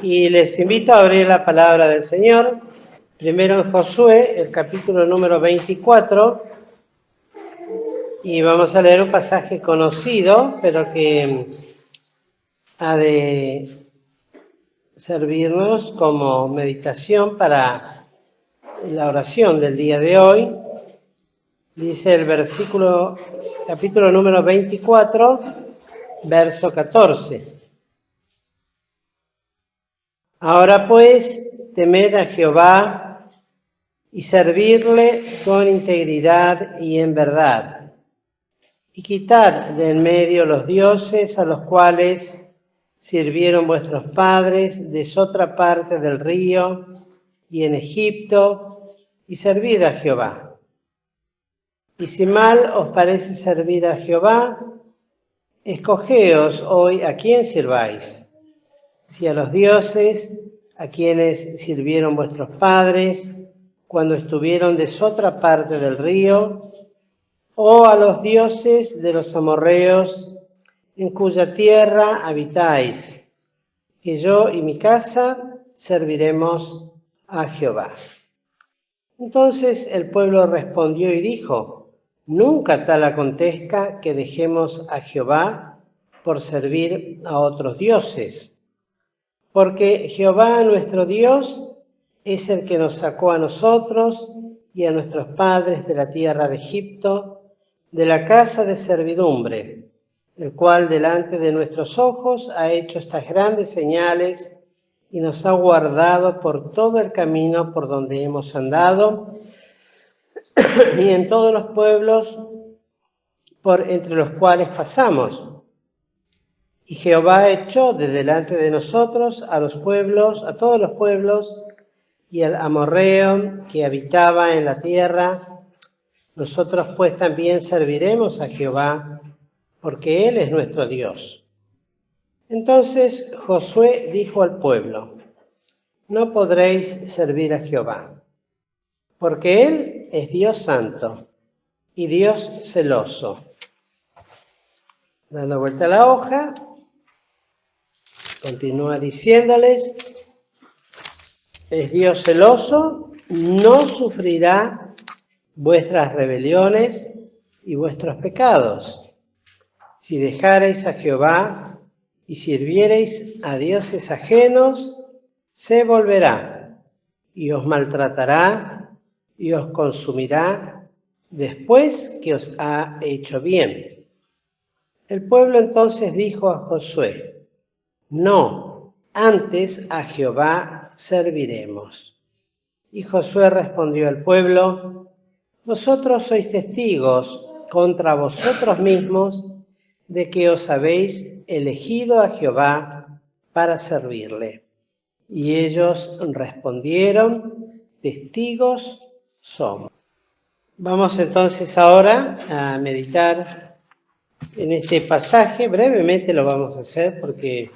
Y les invito a abrir la palabra del Señor, primero en Josué, el capítulo número 24, y vamos a leer un pasaje conocido, pero que ha de servirnos como meditación para la oración del día de hoy. Dice el capítulo número 24, verso 14. Ahora pues, temed a Jehová y servirle con integridad y en verdad, y quitad de en medio los dioses a los cuales sirvieron vuestros padres de otra parte del río y en Egipto, y servid a Jehová. Y si mal os parece servir a Jehová, escogeos hoy a quién sirváis, si a los dioses a quienes sirvieron vuestros padres cuando estuvieron de otra parte del río, o a los dioses de los amorreos en cuya tierra habitáis, que yo y mi casa serviremos a Jehová. Entonces el pueblo respondió y dijo: nunca tal acontezca que dejemos a Jehová por servir a otros dioses. Porque Jehová nuestro Dios es el que nos sacó a nosotros y a nuestros padres de la tierra de Egipto, de la casa de servidumbre, el cual delante de nuestros ojos ha hecho estas grandes señales y nos ha guardado por todo el camino por donde hemos andado y en todos los pueblos por entre los cuales pasamos. Y Jehová echó de delante de nosotros a todos los pueblos, y al amorreo que habitaba en la tierra. Nosotros pues también serviremos a Jehová, porque Él es nuestro Dios. Entonces Josué dijo al pueblo: no podréis servir a Jehová, porque Él es Dios santo y Dios celoso. Dando vuelta a la hoja, continúa diciéndoles: es Dios celoso, no sufrirá vuestras rebeliones y vuestros pecados. Si dejareis a Jehová y sirviereis a dioses ajenos, se volverá y os maltratará y os consumirá después que os ha hecho bien. El pueblo entonces dijo a Josué: no, antes a Jehová serviremos. Y Josué respondió al pueblo: vosotros sois testigos contra vosotros mismos de que os habéis elegido a Jehová para servirle. Y ellos respondieron: testigos somos. Vamos entonces ahora a meditar en este pasaje. Brevemente lo vamos a hacer porque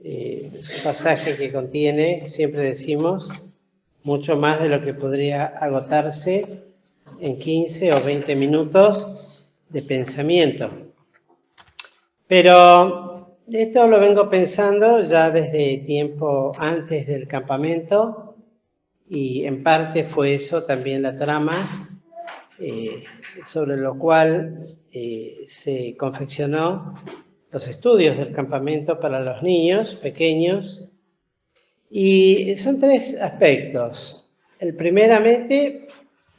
es un pasaje que contiene, siempre decimos, mucho más de lo que podría agotarse en 15 o 20 minutos de pensamiento. Pero esto lo vengo pensando ya desde tiempo antes del campamento, y en parte fue eso también la trama sobre lo cual se confeccionó los estudios del campamento para los niños pequeños. Y son tres aspectos. El primeramente,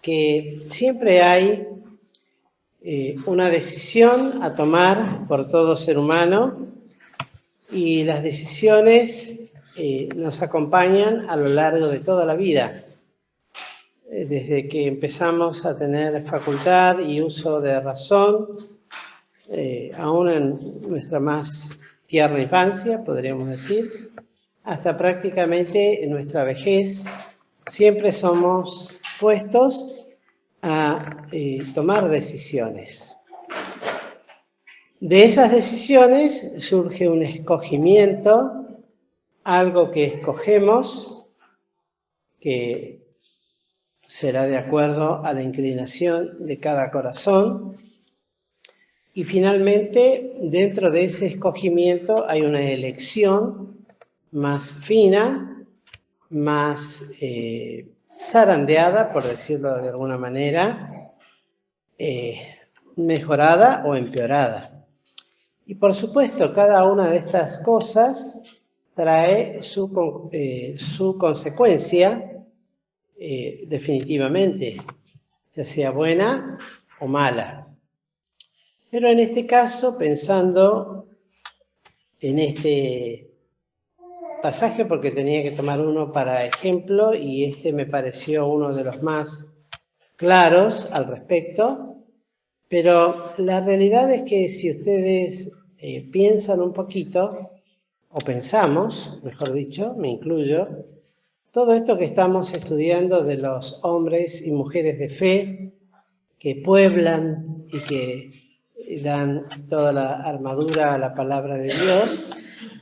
que siempre hay una decisión a tomar por todo ser humano, y las decisiones nos acompañan a lo largo de toda la vida. Desde que empezamos a tener facultad y uso de razón, aún en nuestra más tierna infancia, podríamos decir, hasta prácticamente en nuestra vejez, siempre somos puestos a tomar decisiones. De esas decisiones surge un escogimiento, algo que escogemos, que será de acuerdo a la inclinación de cada corazón. Y finalmente, dentro de ese escogimiento hay una elección más fina, más zarandeada, por decirlo de alguna manera, mejorada o empeorada. Y por supuesto, cada una de estas cosas trae su consecuencia, definitivamente, ya sea buena o mala. Pero en este caso, pensando en este pasaje, porque tenía que tomar uno para ejemplo, y este me pareció uno de los más claros al respecto, pero la realidad es que si ustedes piensan un poquito, o pensamos, mejor dicho, me incluyo, todo esto que estamos estudiando de los hombres y mujeres de fe que pueblan y que dan toda la armadura a la palabra de Dios,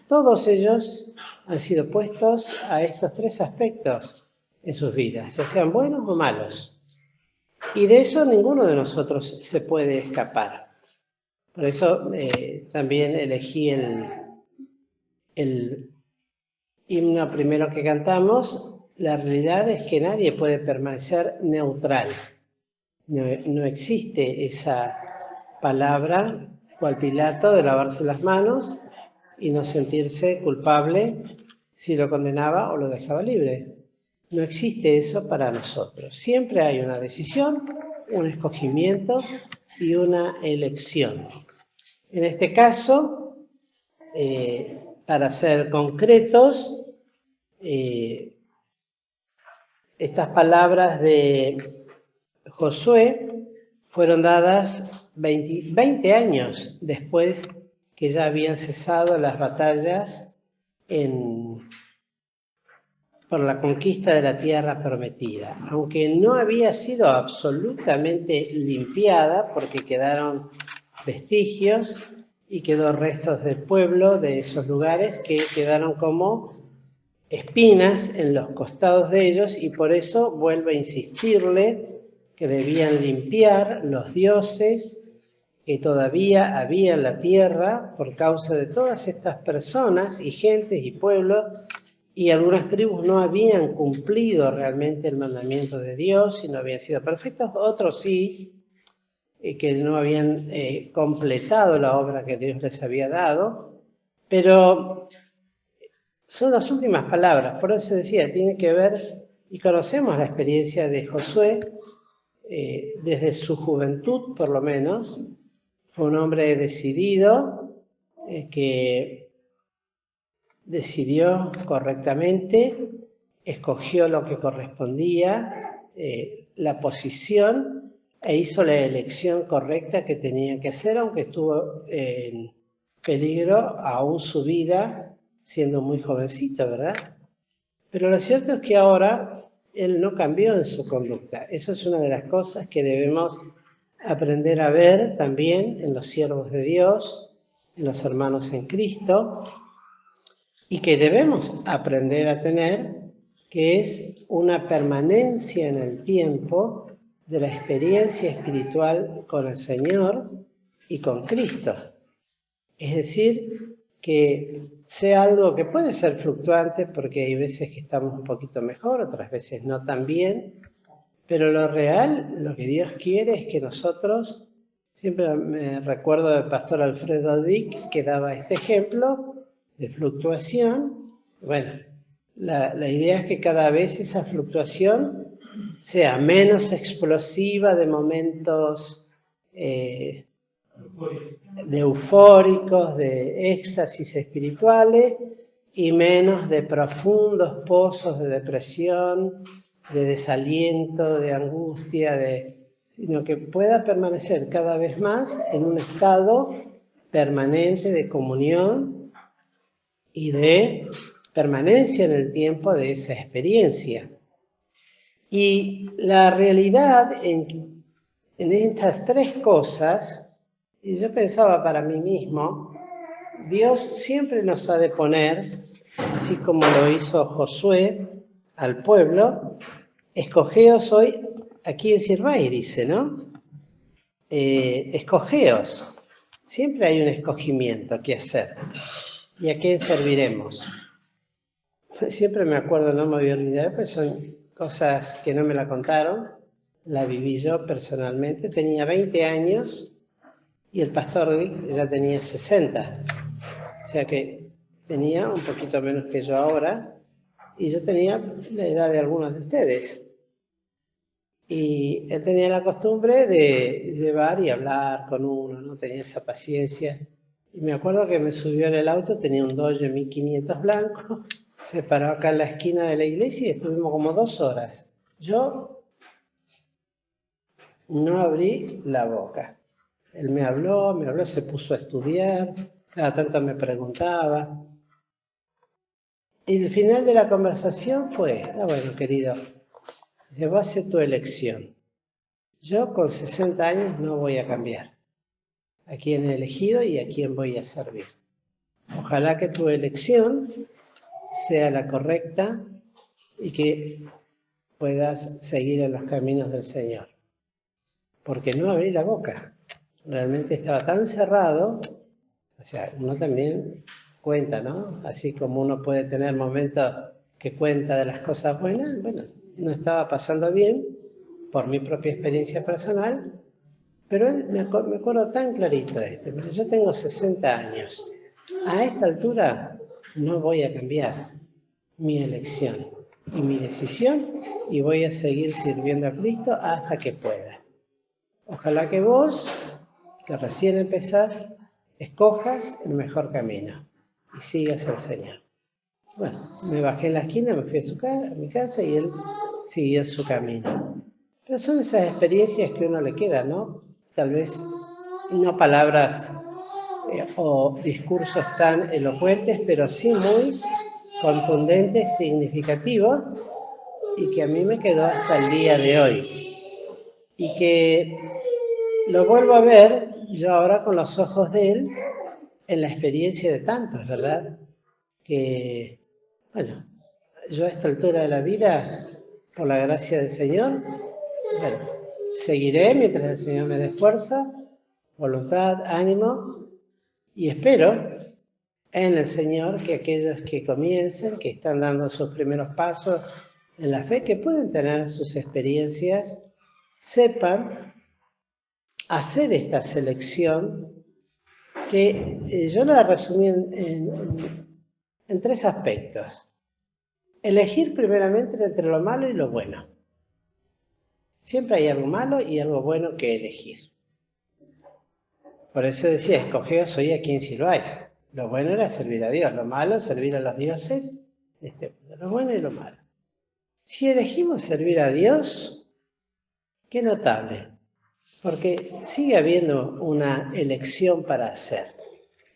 todos ellos han sido puestos a estos tres aspectos en sus vidas, ya sean buenos o malos. Y de eso ninguno de nosotros se puede escapar. Por eso también elegí el himno primero que cantamos. La realidad es que nadie puede permanecer neutral. No existe esa palabra, cual Pilato, de lavarse las manos y no sentirse culpable si lo condenaba o lo dejaba libre. No existe eso para nosotros. Siempre hay una decisión, un escogimiento y una elección. En este caso, para ser concretos, estas palabras de Josué fueron dadas 20 años después que ya habían cesado las batallas por la conquista de la tierra prometida, aunque no había sido absolutamente limpiada porque quedaron vestigios y quedó restos del pueblo de esos lugares que quedaron como espinas en los costados de ellos, y por eso vuelve a insistirle que debían limpiar los dioses que todavía había en la tierra por causa de todas estas personas y gentes y pueblos, y algunas tribus no habían cumplido realmente el mandamiento de Dios y no habían sido perfectos, otros sí, que no habían completado la obra que Dios les había dado, pero son las últimas palabras. Por eso decía, tiene que ver, y conocemos la experiencia de Josué, desde su juventud por lo menos. Fue un hombre decidido, que decidió correctamente, escogió lo que correspondía, la posición, e hizo la elección correcta que tenía que hacer, aunque estuvo en peligro aún su vida, siendo muy jovencito, ¿verdad? Pero lo cierto es que ahora él no cambió en su conducta. Eso es una de las cosas que debemos aprender a ver también en los siervos de Dios, en los hermanos en Cristo, y que debemos aprender a tener, que es una permanencia en el tiempo de la experiencia espiritual con el Señor y con Cristo. Es decir, que sea algo que puede ser fluctuante, porque hay veces que estamos un poquito mejor, otras veces no tan bien, pero lo real, lo que Dios quiere es que nosotros, siempre me recuerdo del pastor Alfredo Dick, que daba este ejemplo de fluctuación. Bueno, la idea es que cada vez esa fluctuación sea menos explosiva de momentos de eufóricos, de éxtasis espirituales, y menos de profundos pozos de depresión, de desaliento, de angustia, sino que pueda permanecer cada vez más en un estado permanente de comunión y de permanencia en el tiempo de esa experiencia. Y la realidad en estas tres cosas, y yo pensaba para mí mismo, Dios siempre nos ha de poner, así como lo hizo Josué al pueblo, escogeos hoy a quién sirváis, dice, ¿no? Escogeos. Siempre hay un escogimiento que hacer. ¿Y a quién serviremos? siempre me acuerdo, no me voy a olvidar, pues son cosas que no me la contaron, la viví yo personalmente. Tenía 20 años y el pastor Dick ya tenía 60. O sea que tenía un poquito menos que yo ahora, y yo tenía la edad de algunos de ustedes. Y él tenía la costumbre de llevar y hablar con uno, ¿no? Tenía esa paciencia. Y me acuerdo que me subió en el auto, tenía un Dodge 1500 blanco, se paró acá en la esquina de la iglesia y estuvimos como 2 horas. Yo no abrí la boca. Él me habló, se puso a estudiar, cada tanto me preguntaba. Y el final de la conversación fue, bueno, querido, dice, vos haces tu elección. Yo con 60 años no voy a cambiar a quién he elegido y a quién voy a servir. Ojalá que tu elección sea la correcta y que puedas seguir en los caminos del Señor. Porque no abrí la boca. Realmente estaba tan cerrado. O sea, uno también cuenta, ¿no? Así como uno puede tener momentos que cuenta de las cosas buenas, bueno, no estaba pasando bien por mi propia experiencia personal, pero él me acuerdo tan clarito de esto. Yo tengo 60 años. A esta altura no voy a cambiar mi elección y mi decisión y voy a seguir sirviendo a Cristo hasta que pueda. Ojalá que vos, que recién empezás, escojas el mejor camino y sigas al Señor. Bueno, me bajé en la esquina, me fui a mi casa y él siguió su camino. Pero son esas experiencias que a uno le quedan, ¿no? Tal vez no palabras o discursos tan elocuentes, pero sí muy contundentes, significativos, y que a mí me quedó hasta el día de hoy. Y que lo vuelvo a ver yo ahora con los ojos de él en la experiencia de tantos, ¿verdad? Que, bueno, yo a esta altura de la vida, por la gracia del Señor, bueno, seguiré mientras el Señor me dé fuerza, voluntad, ánimo, y espero en el Señor que aquellos que comiencen, que están dando sus primeros pasos en la fe, que pueden tener sus experiencias, sepan hacer esta selección que yo la resumí en 3 aspectos. Elegir primeramente entre lo malo y lo bueno. Siempre hay algo malo y algo bueno que elegir. Por eso decía, escogeos hoy a quien sirváis. Lo bueno era servir a Dios, lo malo servir a los dioses, lo bueno y lo malo. Si elegimos servir a Dios, qué notable, porque sigue habiendo una elección para hacer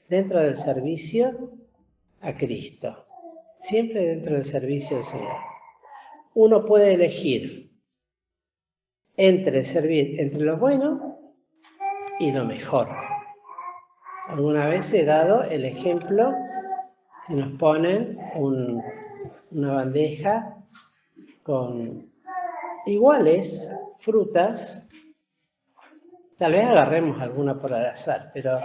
dentro del servicio a Cristo, siempre dentro del servicio al Señor. Uno puede elegir entre servir entre lo bueno y lo mejor. Alguna vez he dado el ejemplo, si nos ponen una bandeja con iguales frutas, tal vez agarremos alguna por al azar, pero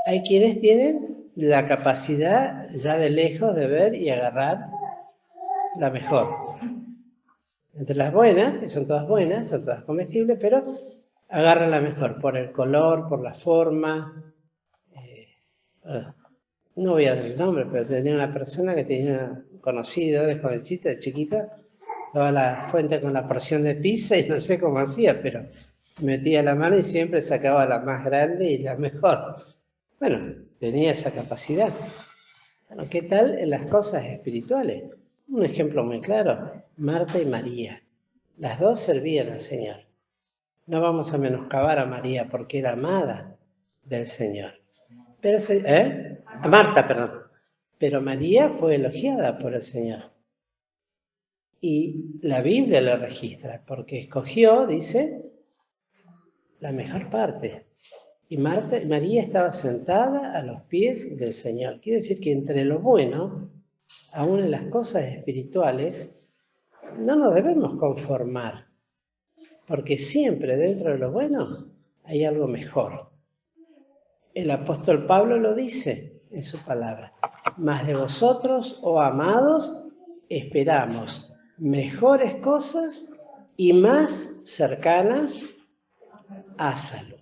hay quienes tienen la capacidad ya de lejos de ver y agarrar la mejor. Entre las buenas, que son todas comestibles, pero agarran la mejor por el color, por la forma. No voy a dar el nombre, pero tenía una persona que tenía un conocido de jovencita, de chiquita, daba a la fuente con la porción de pizza y no sé cómo hacía, pero metía la mano y siempre sacaba la más grande y la mejor. Bueno, tenía esa capacidad. Bueno, ¿qué tal en las cosas espirituales? Un ejemplo muy claro, Marta y María. Las dos servían al Señor. No vamos a menoscabar a María porque era amada del Señor. Pero a Marta, perdón. Pero María fue elogiada por el Señor. Y la Biblia lo registra, porque escogió, dice, la mejor parte. Y María estaba sentada a los pies del Señor. Quiere decir que entre lo bueno, aún en las cosas espirituales, no nos debemos conformar, porque siempre dentro de lo bueno hay algo mejor. El apóstol Pablo lo dice en su palabra. Mas de vosotros, oh amados, esperamos mejores cosas y más cercanas a salud.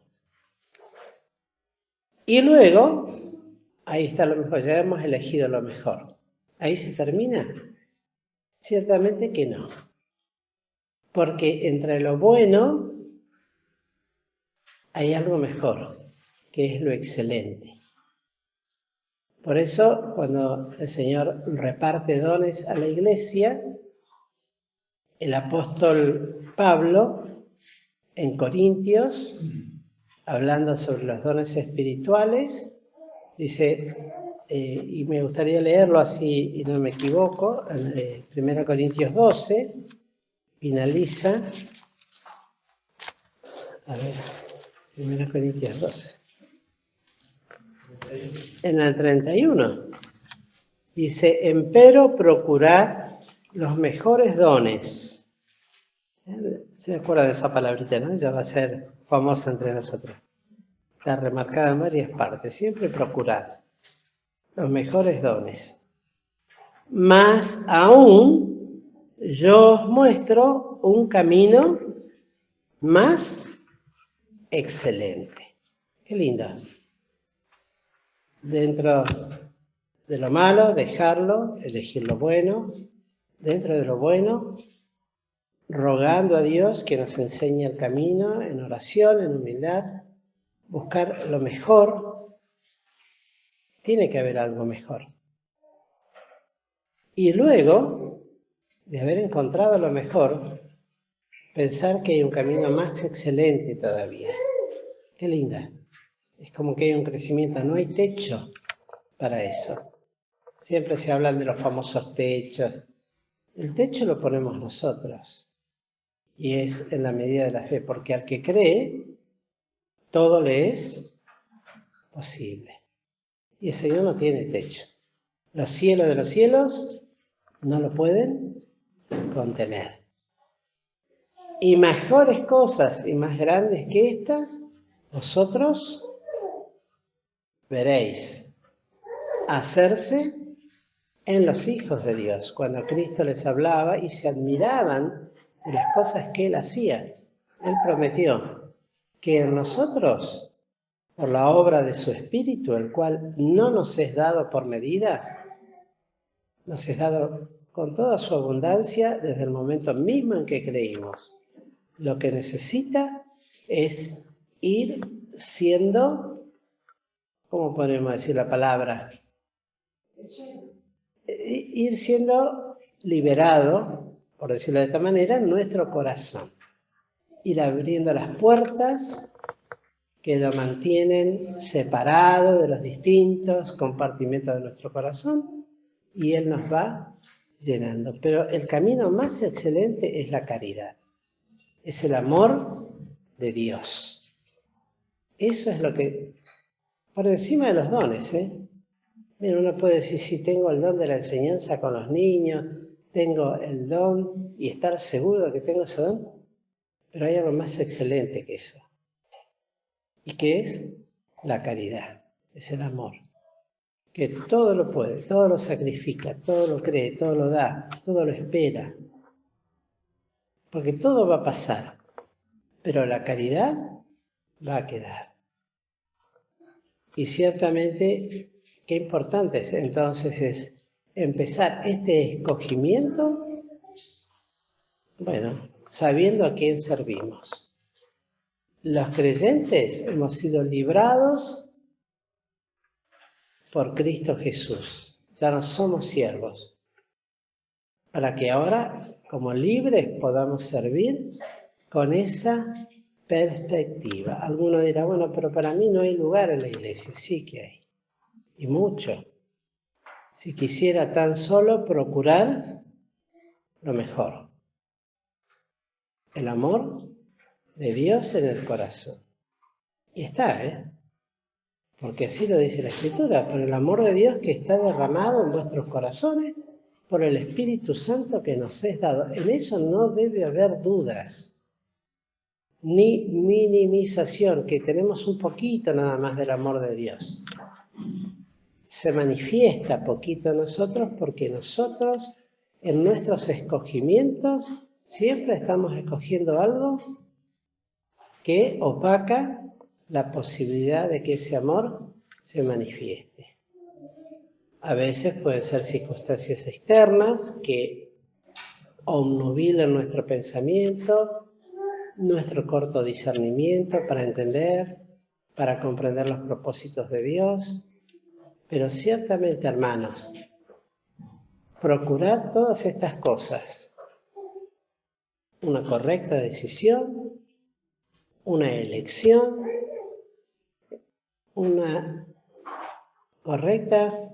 Y luego, ahí está lo mejor, ya hemos elegido lo mejor. ¿Ahí se termina? Ciertamente que no. Porque entre lo bueno hay algo mejor, que es lo excelente. Por eso, cuando el Señor reparte dones a la iglesia, el apóstol Pablo, en Corintios, hablando sobre los dones espirituales, dice, y me gustaría leerlo así y no me equivoco, 1 Corintios 12, finaliza, a ver, 1 Corintios 12, en el 31, dice, empero procurad los mejores dones. ¿Se acuerda de esa palabrita, no? Ya va a ser famosa entre nosotros. Está remarcada en varias partes. Siempre procurad los mejores dones. Más aún, yo os muestro un camino más excelente. Qué lindo. Dentro de lo malo, dejarlo, elegir lo bueno. Dentro de lo bueno, rogando a Dios que nos enseñe el camino en oración, en humildad, buscar lo mejor. Tiene que haber algo mejor. Y luego, de haber encontrado lo mejor, pensar que hay un camino más excelente todavía. Qué linda. Es como que hay un crecimiento, no hay techo para eso. Siempre se hablan de los famosos techos. El techo lo ponemos nosotros. Y es en la medida de la fe, porque al que cree, todo le es posible. Y el Señor no tiene techo. Los cielos de los cielos no lo pueden contener. Y mejores cosas y más grandes que estas, vosotros veréis hacerse en los hijos de Dios. Cuando Cristo les hablaba y se admiraban de las cosas que Él hacía, Él prometió que en nosotros, por la obra de su Espíritu, el cual no nos es dado por medida, nos es dado con toda su abundancia desde el momento mismo en que creímos. Lo que necesita es ir siendo, ¿cómo podemos decir la palabra? Ir siendo liberado, por decirlo de esta manera, en nuestro corazón. Ir abriendo las puertas que lo mantienen separado de los distintos compartimentos de nuestro corazón y Él nos va llenando. Pero el camino más excelente es la caridad. Es el amor de Dios. Eso es lo que, por encima de los dones, Mira, uno puede decir, si tengo el don de la enseñanza con los niños, tengo el don y estar seguro de que tengo ese don, pero hay algo más excelente que eso. ¿Y qué es? La caridad, es el amor. Que todo lo puede, todo lo sacrifica, todo lo cree, todo lo da, todo lo espera. Porque todo va a pasar, pero la caridad va a quedar. Y ciertamente, qué importante entonces es empezar este escogimiento, bueno, sabiendo a quién servimos. Los creyentes hemos sido librados por Cristo Jesús. Ya no somos siervos. Para que ahora, como libres, podamos servir con esa perspectiva. Alguno dirá, bueno, pero para mí no hay lugar en la iglesia. Sí que hay. Y mucho. Si quisiera tan solo procurar lo mejor. El amor de Dios en el corazón. Y está, porque así lo dice la Escritura, por el amor de Dios que está derramado en vuestros corazones, por el Espíritu Santo que nos es dado. En eso no debe haber dudas, ni minimización, que tenemos un poquito nada más del amor de Dios. Se manifiesta poquito en nosotros porque nosotros en nuestros escogimientos siempre estamos escogiendo algo que opaca la posibilidad de que ese amor se manifieste. A veces pueden ser circunstancias externas que obnubilan nuestro pensamiento, nuestro corto discernimiento para entender, para comprender los propósitos de Dios. Pero ciertamente, hermanos, procurad todas estas cosas. Una correcta decisión, una elección, una correcta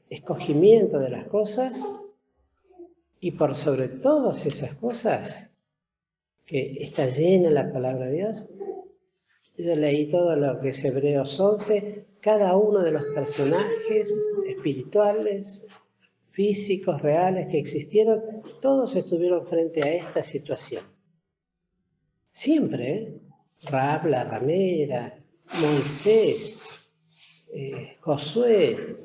escogimiento de las cosas, y por sobre todas esas cosas que está llena la palabra de Dios. Yo leí todo lo que es Hebreos 11, cada uno de los personajes espirituales, físicos, reales que existieron, todos estuvieron frente a esta situación. Siempre, Rahab la ramera, Moisés, Josué,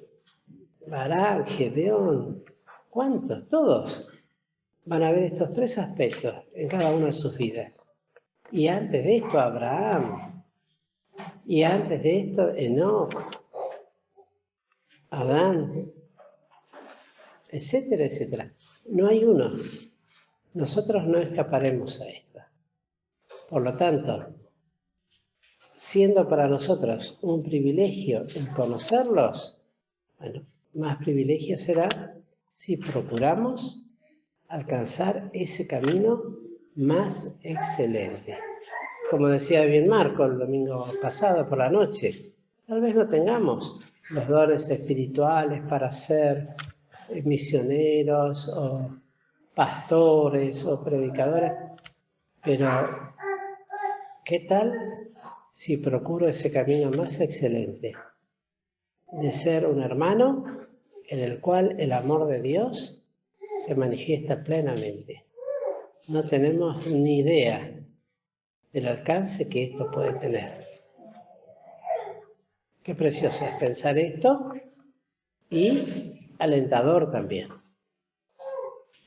Barak, Gedeón, ¿cuántos? Todos van a ver estos tres aspectos en cada una de sus vidas. Y antes de esto, Abraham. Y antes de esto, Enoc, Adán, etcétera, etcétera. No hay uno. Nosotros no escaparemos a esto. Por lo tanto, siendo para nosotros un privilegio el conocerlos, bueno, más privilegio será si procuramos alcanzar ese camino más excelente. Como decía bien Marco el domingo pasado por la noche, tal vez no tengamos los dones espirituales para ser misioneros o pastores o predicadores, pero ¿qué tal si procuro ese camino más excelente de ser un hermano en el cual el amor de Dios se manifiesta plenamente? No tenemos ni idea del alcance que esto puede tener. Qué precioso es pensar esto, y alentador también,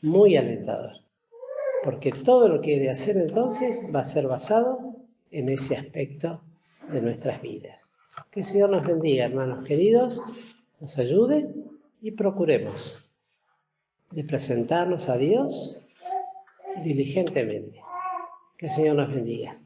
muy alentador, porque todo lo que he de hacer entonces va a ser basado en ese aspecto de nuestras vidas. Que el Señor nos bendiga, hermanos queridos, nos ayude y procuremos de presentarnos a Dios diligentemente. Que el Señor nos bendiga.